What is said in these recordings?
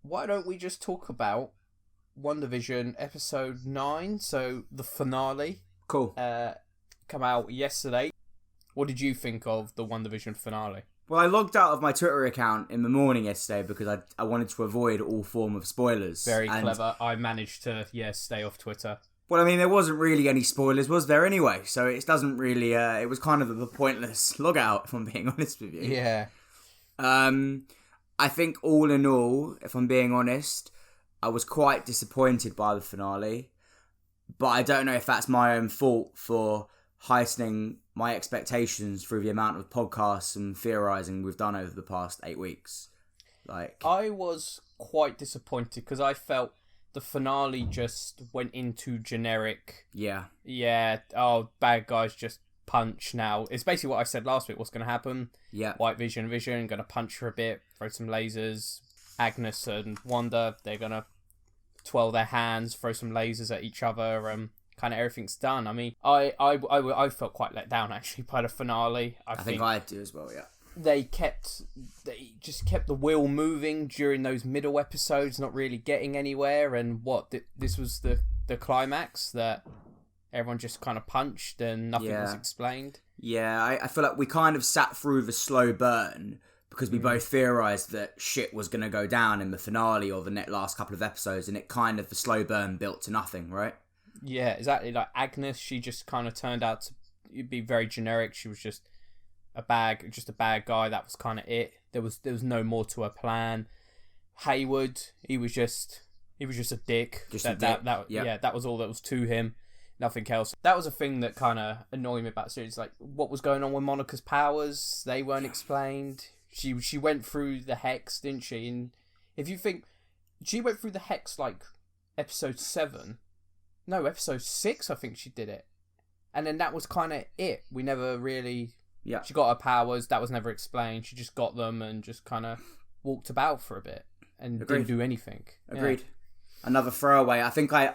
why don't we just talk about WandaVision episode 9, so the finale. Cool. Come out yesterday. What did you think of the WandaVision finale? Well, I logged out of my Twitter account in the morning yesterday because I wanted to avoid all form of spoilers. Very clever. I managed to, stay off Twitter. Well, I mean, there wasn't really any spoilers, was there, anyway? So it doesn't really... it was kind of a pointless log out, if I'm being honest with you. Yeah. I think all in all, if I'm being honest, I was quite disappointed by the finale. But I don't know if that's my own fault for heightening my expectations through the amount of podcasts and theorising we've done over the past 8 weeks. I was quite disappointed because I felt the finale just went into generic. Yeah. Yeah. Oh, bad guys just punch now. It's basically what I said last week. What's going to happen? Yeah. White Vision, going to punch her a bit, throw some lasers. Agnes and Wanda, they're going to twirl their hands, throw some lasers at each other, kind of everything's done. I mean, I felt quite let down, actually, by the finale. I think I do as well, yeah. They just kept the wheel moving during those middle episodes, not really getting anywhere, and this was the climax that everyone just kind of punched and nothing was explained. Yeah, I feel like we kind of sat through the slow burn because we both theorised that shit was going to go down in the finale or the last couple of episodes, and it kind of, the slow burn built to nothing, right? Yeah, exactly. Like Agnes, she just kind of turned out to be very generic. She was just a bad guy. That was kind of it. There was no more to her plan. Hayward, he was just a dick. That was all that was to him. Nothing else. That was a thing that kind of annoyed me about the series. Like, what was going on with Monica's powers? They weren't explained. She went through the hex, didn't she? And if you think she went through the hex like episode 7, no, episode 6, I think she did it, and then that was kind of it. We never really. Yeah. She got her powers. That was never explained. She just got them and just kind of walked about for a bit and didn't do anything. Agreed. Yeah. Another throwaway. I think I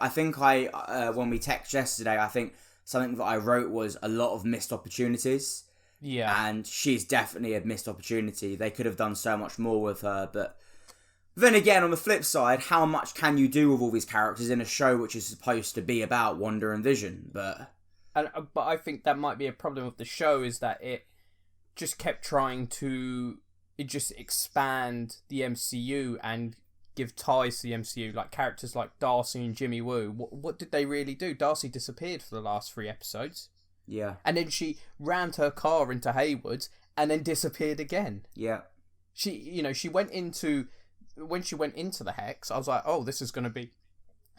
when we texted yesterday, I think something that I wrote was a lot of missed opportunities. Yeah. And she's definitely a missed opportunity. They could have done so much more with her, but then again, on the flip side, how much can you do with all these characters in a show which is supposed to be about Wanda and Vision? But I think that might be a problem with the show, is that it just kept trying to expand the MCU and give ties to the MCU, like characters like Darcy and Jimmy Woo. What did they really do? Darcy disappeared for the last 3 episodes. Yeah. And then she rammed her car into Hayward's and then disappeared again. Yeah. She went into... When she went into the Hex, I was like, oh, this is going to be,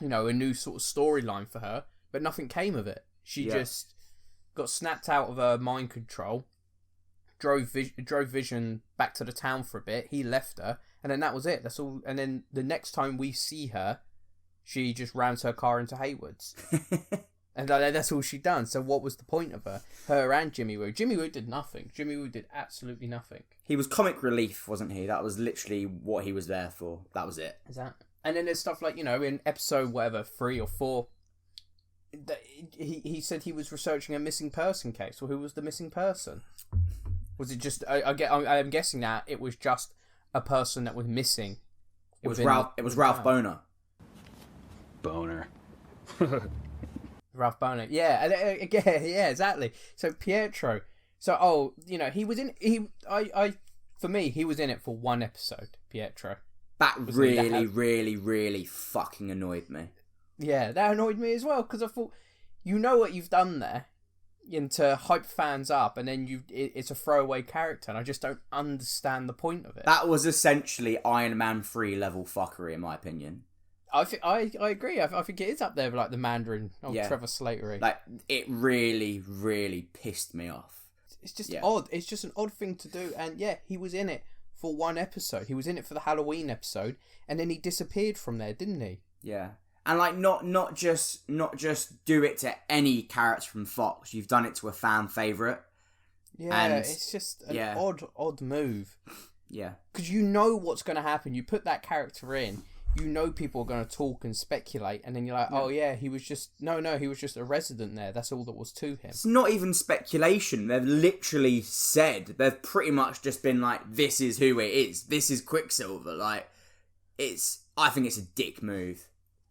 a new sort of storyline for her. But nothing came of it. She just got snapped out of her mind control, drove Vision back to the town for a bit. He left her, and then that was it. That's all. And then the next time we see her, she just rams her car into Hayward's. And that's all she'd done. So what was the point of her? Her and Jimmy Woo. Jimmy Woo did nothing. Jimmy Woo did absolutely nothing. He was comic relief, wasn't he? That was literally what he was there for. That was it. And then there's stuff like, in episode 3 or 4, he said he was researching a missing person case. Well, who was the missing person? Was it just... I'm guessing that it was just a person that was missing. It was Ralph Boner. Ralph Boner, yeah, exactly. So Pietro, he was in. For me, he was in it for 1 episode. Pietro. That really, really fucking annoyed me. Yeah, that annoyed me as well because I thought, what you've done there, and to hype fans up, and then it's a throwaway character, and I just don't understand the point of it. That was essentially Iron Man 3 level fuckery, in my opinion. I agree. I think it is up there with like the Mandarin. Trevor Slatery. Like, it really, really pissed me off. It's just odd. It's just an odd thing to do. And he was in it for 1 episode. He was in it for the Halloween episode, and then he disappeared from there, didn't he? Yeah. And like not just do it to any character from Fox. You've done it to a fan favourite. Yeah, and it's just an odd move. Yeah. Because what's going to happen. You put that character in. People are going to talk and speculate, and then you're like, he was just... No, he was just a resident there. That's all that was to him. It's not even speculation. They've literally said, they've pretty much just been like, this is who it is. This is Quicksilver. Like, it's I think it's a dick move.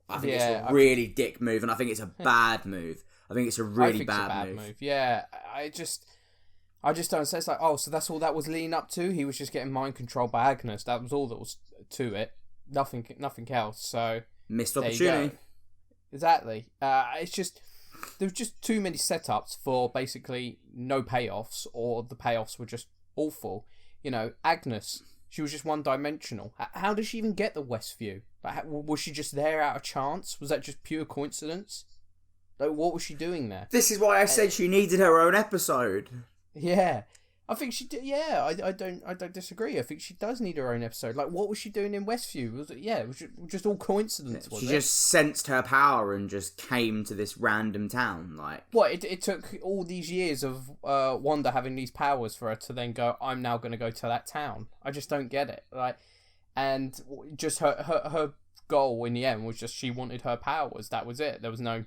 I think it's a really dick move, and I think it's a bad move. I think it's a really bad move. Yeah, I just don't say. It's like, oh, so that's all that was leading up to. He was just getting mind controlled by Agnes. That was all that was to it. Nothing else. So missed opportunity. Exactly. It's just there was just too many setups for basically no payoffs, or the payoffs were just awful. You know, Agnes, she was just one-dimensional. How did she even get the Westview? Like, was she just there out of chance? Was that just pure coincidence? Like, what was she doing there? This is why I said she needed her own episode. Yeah, I think she did. Yeah, I don't disagree. I think she does need her own episode. Like, what was she doing in Westview? It was just all coincidence. She just sensed her power and just came to this random town. Like, what? It took all these years of Wanda having these powers for her to then go, I'm now going to go to that town. I just don't get it. Like, and just her goal in the end was just she wanted her powers. That was it. There was no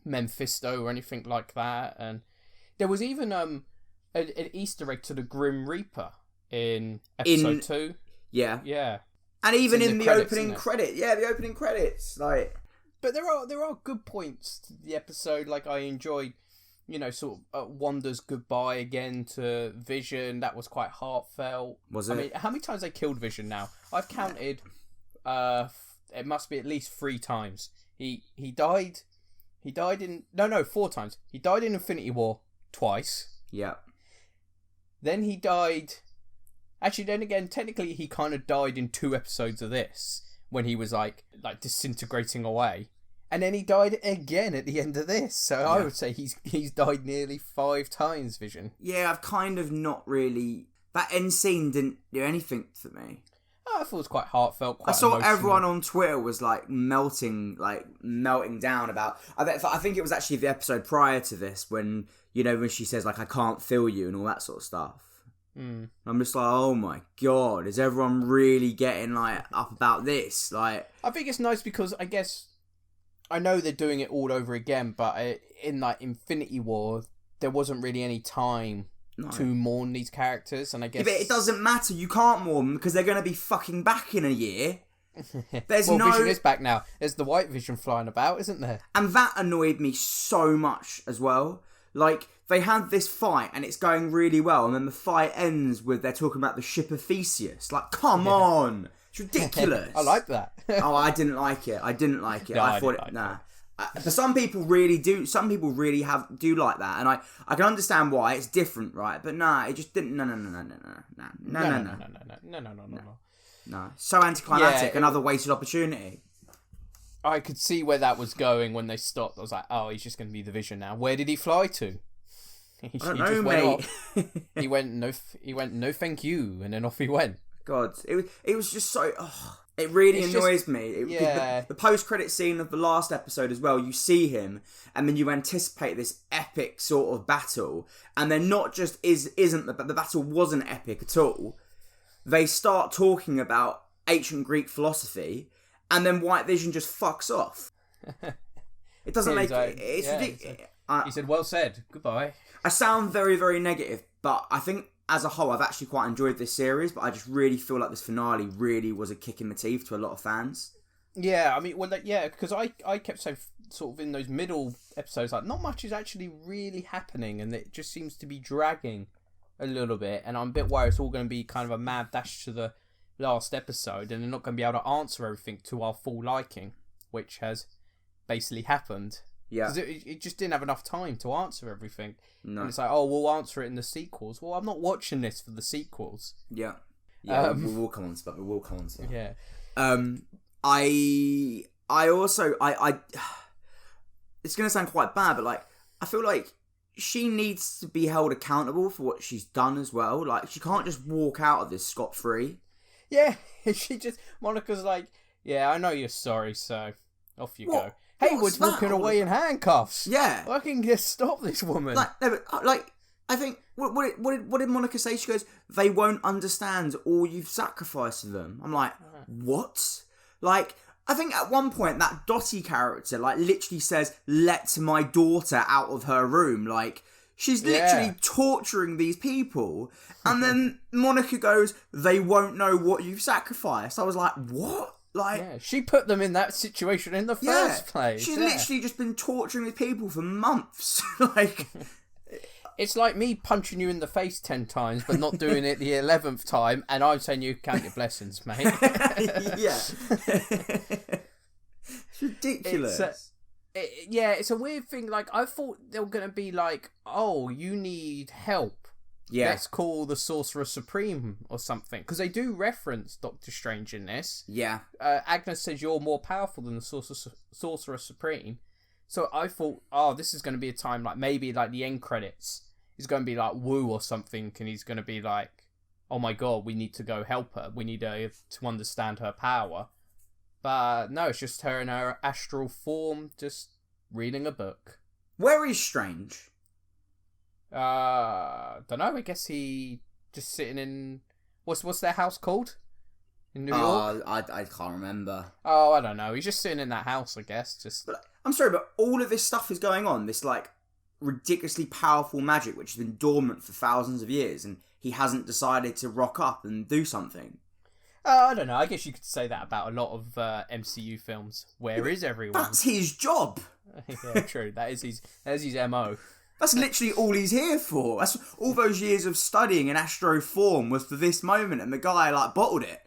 Mephisto or anything like that. And there was even an Easter egg to the Grim Reaper in episode 2. Yeah. Yeah. And even in the opening credit. Yeah, the opening credits. Like, but there are good points to the episode. Like, I enjoyed, you know, sort of Wanda's goodbye again to Vision. That was quite heartfelt. Was it? I mean, how many times they killed Vision now? I've counted. It must be at least 3 times. He died. He died in 4 times. He died in Infinity War twice. Yeah. Then he died. Actually, then again, technically, he kind of died in 2 episodes of this when he was like disintegrating away, and then he died again at the end of this. So yeah. I would say he's died nearly 5 times. Vision. Yeah, I've kind of not really. That end scene didn't do anything for me. Oh, I thought it was quite heartfelt. I saw everyone on Twitter was like melting down about. I think it was actually the episode prior to this when she says like I can't feel you and all that sort of stuff. I'm just like, oh my god, is everyone really getting like up about this? Like, I think it's nice because I guess I know they're doing it all over again, but in like Infinity War, there wasn't really any time to mourn these characters, and I guess but it doesn't matter. You can't mourn them because they're going to be fucking back in a year. Vision is back now. There's the White Vision flying about, isn't there? And that annoyed me so much as well. Like, they had this fight and it's going really well, and then the fight ends with they're talking about the ship of Theseus. Like, come on! It's ridiculous. I like that. Oh, I didn't like it. No, I thought it. Nah. For some people really do. Some people really do like that, and I can understand why. It's different, right? But nah, it just didn't. No. So anticlimactic. Another wasted opportunity. I could see where that was going when they stopped. I was like, oh, he's just going to be the Vision now. Where did he fly to? I don't know, mate. He went no, thank you, and then off he went. God, it was just so. Oh, it really annoys me. The post-credit scene of the last episode as well. You see him, and then you anticipate this epic sort of battle, and then not just isn't the battle wasn't epic at all. They start talking about ancient Greek philosophy, and then White Vision just fucks off. It doesn't make it. It's ridiculous. He said, "Well said, goodbye." I sound very, very negative, but I think as a whole, I've actually quite enjoyed this series. But I just really feel like this finale really was a kick in the teeth to a lot of fans. Yeah, I mean, because I kept saying sort of in those middle episodes, like not much is actually really happening, and it just seems to be dragging a little bit. And I'm a bit worried it's all going to be kind of a mad dash to the last episode, and they're not going to be able to answer everything to our full liking, which has basically happened. Yeah, because it just didn't have enough time to answer everything. No, and it's like, oh, we'll answer it in the sequels. Well, I'm not watching this for the sequels. Yeah, we will come on to that. We will come on to that. Yeah. I also it's gonna sound quite bad, but like I feel like she needs to be held accountable for what she's done as well. Like, she can't just walk out of this scot-free. Yeah, Monica's like, yeah, I know you're sorry, so off you go. Hayward's walking away in handcuffs. Yeah. I can just stop this woman. I think, what did Monica say? She goes, they won't understand all you've sacrificed to them. I'm like, what? Like, I think at one point that Dottie character, like, literally says, let my daughter out of her room. Like, she's literally torturing these people. And then Monica goes, they won't know what you've sacrificed. I was like, what? Like, yeah, she put them in that situation in the first place. She's literally just been torturing these people for months. Like, it's like me punching you in the face 10 times, but not doing it the 11th time, and I'm saying you count your blessings, mate. Yeah. It's ridiculous. It's a weird thing. Like, I thought they were going to be like, oh, you need help. Yeah. Let's call the Sorcerer Supreme or something. Because they do reference Doctor Strange in this. Yeah. Agnes says you're more powerful than the Sorcerer Supreme. So I thought, oh, this is going to be a time like maybe like the end credits is going to be like Wu or something. And he's going to be like, oh my God, we need to go help her. We need her to understand her power. But no, it's just her in her astral form just reading a book. Where is Strange? Don't know. I guess he just sitting in what's their house called in New York? I can't remember. Oh, I don't know. He's just sitting in that house, I guess. But, I'm sorry, but all of this stuff is going on. This like ridiculously powerful magic, which has been dormant for thousands of years, and he hasn't decided to rock up and do something. I don't know. I guess you could say that about a lot of MCU films. Where is everyone? That's his job. Yeah, true. That is his MO. That's literally all he's here for. That's all those years of studying in astro form was for this moment, and the guy like bottled it.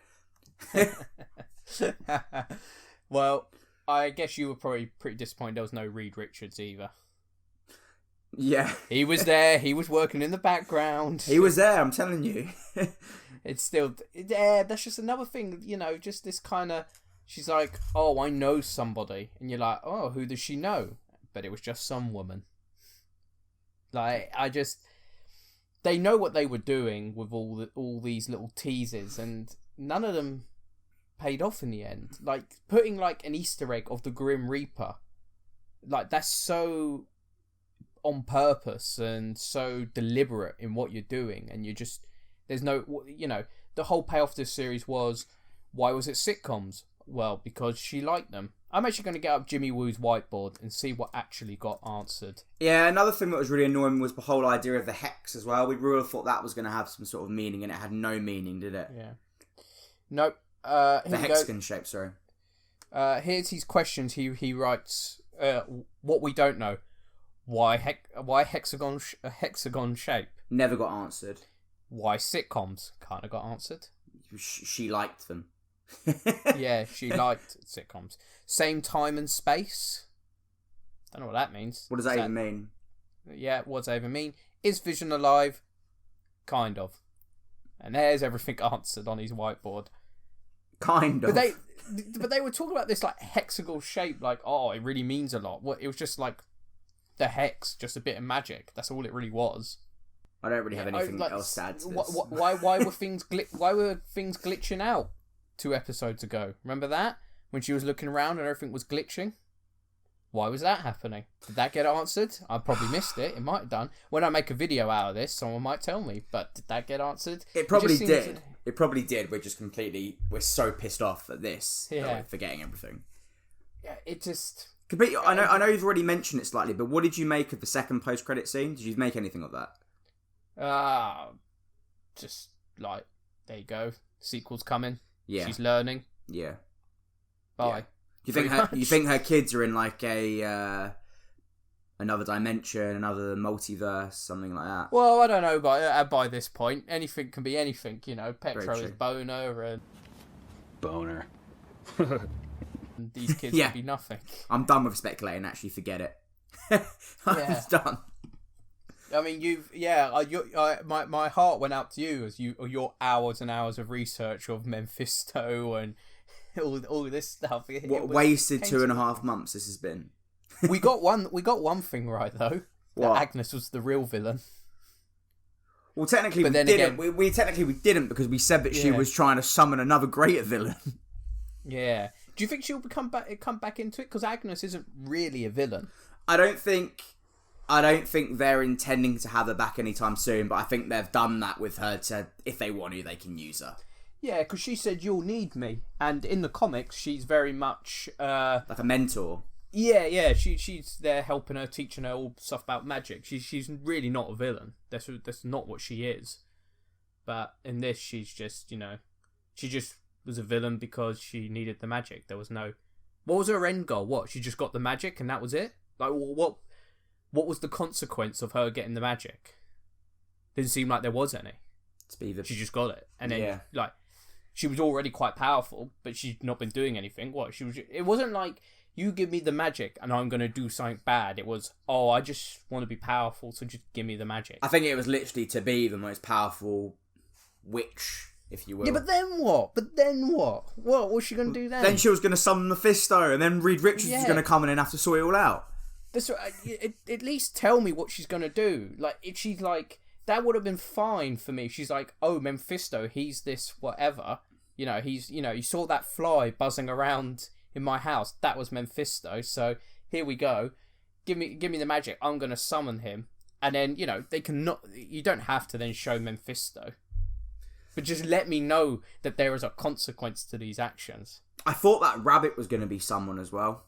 Well, I guess you were probably pretty disappointed there was no Reed Richards either. Yeah. He was there. He was working in the background. He was there, I'm telling you. It's still... Yeah, that's just another thing, you know, just this kind of... She's like, oh, I know somebody. And you're like, oh, who does she know? But it was just some woman. Like, they know what they were doing with all these little teases, and none of them paid off in the end. Like, putting, like, an Easter egg of the Grim Reaper, like, that's so on purpose and so deliberate in what you're doing, and you just... There's no... You know, the whole payoff of this series was, why was it sitcoms? Well, because she liked them. I'm actually going to get up Jimmy Woo's whiteboard and see what actually got answered. Yeah, another thing that was really annoying was the whole idea of the hex as well. We really thought that was going to have some sort of meaning, and it had no meaning, did it? Yeah. Nope. The hexagon shape, sorry. Here's his questions. He writes, what we don't know. Why hexagon shape? Never got answered. Why sitcoms? Kind of got answered. She liked them. Yeah, she liked sitcoms. Same time and space. Don't know what that means. What does that even mean? Yeah, what does that even mean? Is Vision alive? Kind of. And there's everything answered on his whiteboard. Kind of. But they were talking about this like hexagonal shape, like, oh, it really means a lot. It was just like the hex, just a bit of magic. That's all it really was. I don't really have anything else to add to this. Why were things glitching out 2 episodes ago? Remember that? When she was looking around and everything was glitching? Why was that happening? Did that get answered? I probably missed it. It might have done. When I make a video out of this, someone might tell me. But did that get answered? It probably did. It probably did. We're so pissed off at this. Yeah. That we're forgetting everything. Yeah, it just... Completely. I know you've already mentioned it slightly, but what did you make of the second post-credit scene? Did you make anything of that? Just like, there you go. Sequel's coming. Yeah. She's learning. Yeah. Bye. Yeah. You think her kids are in like a another dimension, another multiverse, something like that? Well, I don't know. By this point, anything can be anything. You know, Petro is boner and boner. And these kids Yeah. would be nothing. I'm done with speculating. Actually, forget it. I'm done. I mean, my heart went out to you as your hours and hours of research of Mephisto and all this stuff. What wasted 2.5 months this has been. We got one thing right though. What? That Agnes was the real villain. Well, technically we didn't. We technically didn't because we said that she was trying to summon another greater villain. Yeah. Do you think she'll come back into it? Because Agnes isn't really a villain. I don't think they're intending to have her back anytime soon, but I think they've done that with her to, if they want to, they can use her. Yeah, because she said, you'll need me. And in the comics, she's very much... like a mentor. Yeah, she's there helping her, teaching her all stuff about magic. She's really not a villain. That's not what she is. But in this, she's just, she just was a villain because she needed the magic. There was no... What was her end goal? What? She just got the magic and that was it? Like, what was the consequence of her getting the magic? Didn't seem like there was any. She just got it. And then, like, she was already quite powerful, but she'd not been doing anything. It wasn't like, you give me the magic and I'm going to do something bad. It was, I just want to be powerful, so just give me the magic. I think it was literally to be the most powerful witch, if you will. Yeah, but then what? What was she going to do then? Then she was going to summon Mephisto, and then Reed Richards was going to come in and have to sort it all out. At least tell me what she's going to do. Like, if she's like... That would have been fine for me. She's like, Mephisto, he's this whatever. You know, you saw that fly buzzing around in my house. That was Mephisto. So here we go. Give me the magic. I'm going to summon him. And then, you don't have to then show Mephisto. But just let me know that there is a consequence to these actions. I thought that rabbit was going to be someone as well.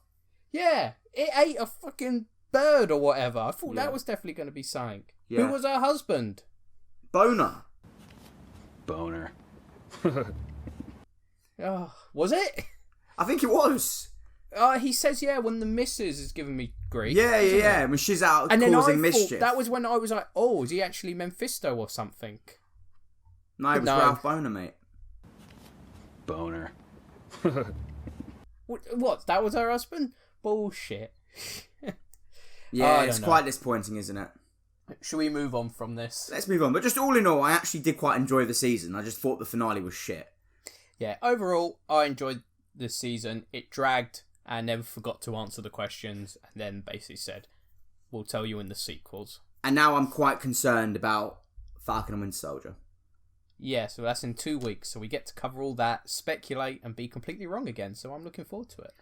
Yeah, it ate a fucking bird or whatever. I thought that was definitely going to be something. Yeah. Who was her husband? Boner. Oh, was it? I think it was. He says, when the missus is giving me grief. Yeah. When she's out causing mischief. That was when I was like, is he actually Mephisto or something? No, it was Ralph Boner, mate. Boner. What? That was her husband? Bullshit. Yeah, it's quite disappointing, isn't it? Should we move on from this? Let's move on. But just all in all, I actually did quite enjoy the season. I just thought the finale was shit. Yeah, overall, I enjoyed this season. It dragged and never forgot to answer the questions, and then basically said, we'll tell you in the sequels. And now I'm quite concerned about Falcon and Winter Soldier. Yeah, so that's in 2 weeks, so we get to cover all that, speculate, and be completely wrong again, so I'm looking forward to it.